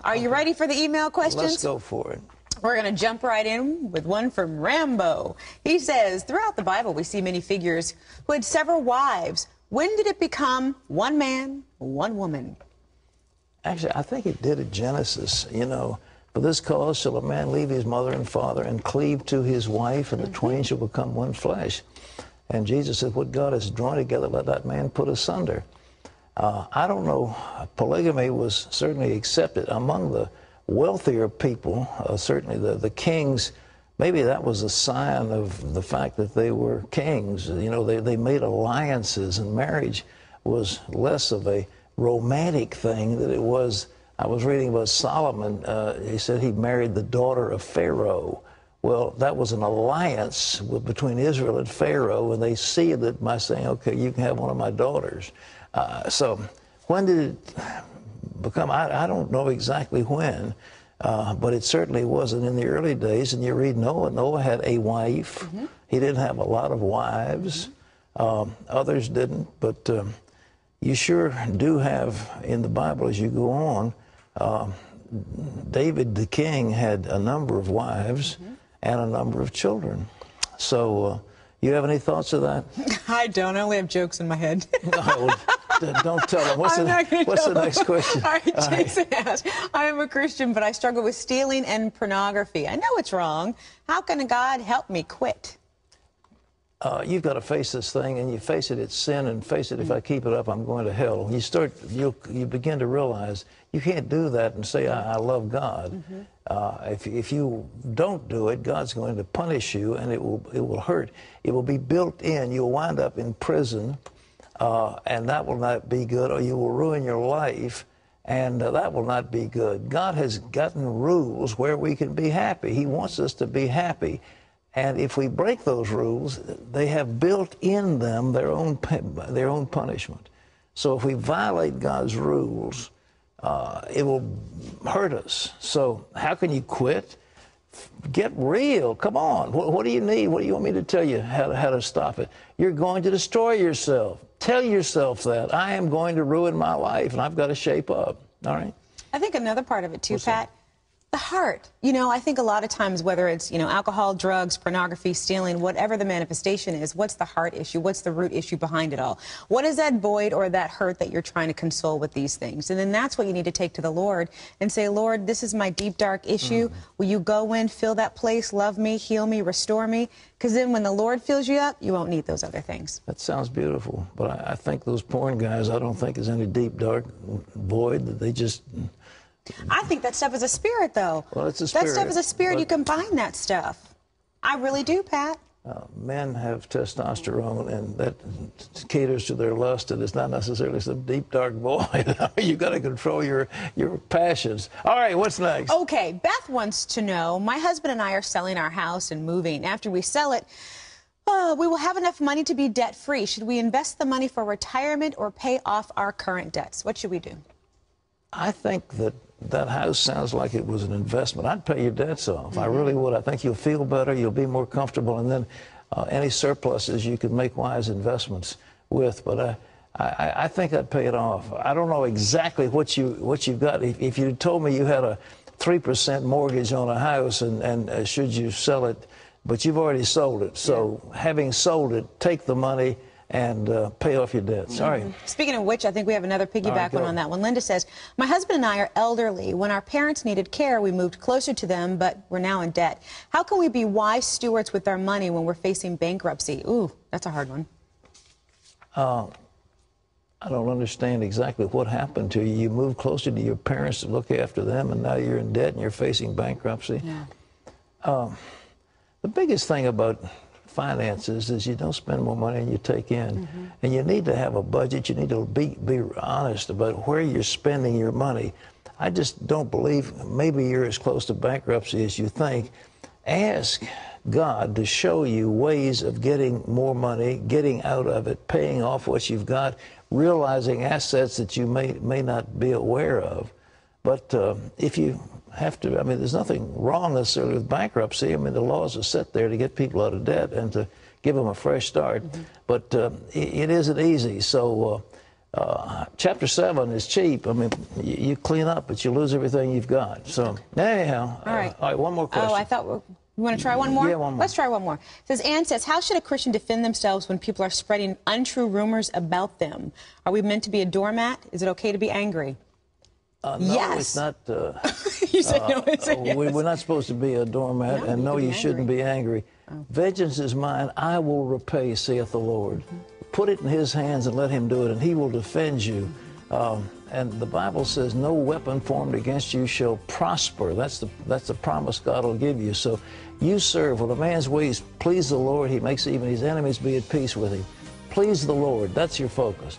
Are you ready for the email questions? Let's go for it. We're going to jump right in with one from Rambo. He says, throughout the Bible, we see many figures who had several wives. When did it become one man, one woman? Actually, I think it did at Genesis. You know, for this cause shall a man leave his mother and father and cleave to his wife, and the twain shall become one flesh. And Jesus said, what God has drawn together, let that man put asunder. I don't know. Polygamy was certainly accepted among the wealthier people, certainly the kings. Maybe that was a sign of the fact that they were kings. You know, they made alliances, and marriage was less of a romantic thing than it was. I was reading about Solomon. He said he married the daughter of Pharaoh. Well, that was an alliance between Israel and Pharaoh, and they sealed it by saying, okay, you can have one of my daughters. So when did it become? I don't know exactly when, but it certainly wasn't in the early days. And you read Noah. Noah had a wife. He didn't have a lot of wives. Others didn't. But you sure do have in the Bible, as you go on, David the king had a number of wives and a number of children. So you have any thoughts of that? I don't. I only have jokes in my head. No, don't tell them. What's the next question? All right, Jason asked, I am a Christian, but I struggle with stealing and pornography. I know it's wrong. How can God help me quit? You've got to face this thing, and you face it, it's sin, and face it, if I keep it up, I'm going to hell. You begin to realize you can't do that and say, I love God. If you don't do it, God's going to punish you, and it will hurt. It will be built in. You'll wind up in prison, and that will not be good, or you will ruin your life, and that will not be good. God has gotten rules where we can be happy. He wants us to be happy. And if we break those rules, they have built in them their own punishment. So if we violate God's rules, it will hurt us. So how can you quit? Get real. Come on. What do you need? What do you want me to tell you how to stop it? You're going to destroy yourself. Tell yourself that. I am going to ruin my life, and I've got to shape up. All right? I think another part of it, too, What's Pat, the heart. You know, I think a lot of times, whether it's, you know, alcohol, drugs, pornography, stealing, whatever the manifestation is, what's the heart issue? What's the root issue behind it all? What is that void or that hurt that you're trying to console with these things? And then that's what you need to take to the Lord and say, Lord, this is my deep, dark issue. Will you go in, fill that place, love me, heal me, restore me? Because then when the Lord fills you up, you won't need those other things. That sounds beautiful. But I think those porn guys, I don't think there's any deep, dark void that they just... I think that stuff is a spirit, though. Well, it's a spirit. That stuff is a spirit. You can bind that stuff. I really do, Pat. Men have testosterone, and that caters to their lust, and it's not necessarily some deep, dark void. You've got to control your passions. All right, what's next? Okay, Beth wants to know, my husband and I are selling our house and moving. After we sell it, we will have enough money to be debt-free. Should we invest the money for retirement or pay off our current debts? What should we do? I think that house sounds like it was an investment. I'd pay your debts off. I really would. I think you'll feel better. You'll be more comfortable. And then any surpluses you could make wise investments with. But I think I'd pay it off. I don't know exactly what you've got. If you told me you had a 3% mortgage on a house and should you sell it, but you've already sold it. So having sold it, take the money and pay off your debts. All right. Speaking of which, I think we have another piggyback one on that one. Linda says, my husband and I are elderly. When our parents needed care, we moved closer to them, but we're now in debt. How can we be wise stewards with our money when we're facing bankruptcy? Ooh, that's a hard one. I don't understand exactly what happened to you. You moved closer to your parents to look after them, and now you're in debt and you're facing bankruptcy. Yeah. The biggest thing about finances is you don't spend more money than you take in. And you need to have a budget. You need to be honest about where you're spending your money. I just don't believe maybe you're as close to bankruptcy as you think. Ask God to show you ways of getting more money, getting out of it, paying off what you've got, realizing assets that you may not be aware of. But if you have to, I mean, there's nothing wrong necessarily with bankruptcy. I mean, the laws are set there to get people out of debt and to give them a fresh start. But it isn't easy. So chapter 7 is cheap. I mean, you clean up, but you lose everything you've got. So anyhow, all right, one more question. Oh, I thought, you want to try one more? Yeah, one more. Let's try one more. It says, Ann says, how should a Christian defend themselves when people are spreading untrue rumors about them? Are we meant to be a doormat? Is it okay to be angry? No, yes. It's not. You said no, it's a yes. We're not supposed to be a doormat, No, and no, you shouldn't be angry. Oh. Vengeance is mine, I will repay, saith the Lord. Put it in his hands and let him do it, and he will defend you. And the Bible says, no weapon formed against you shall prosper. That's the promise God will give you. So you serve. When a man's ways please the Lord, he makes even his enemies be at peace with him. Please the Lord. That's your focus.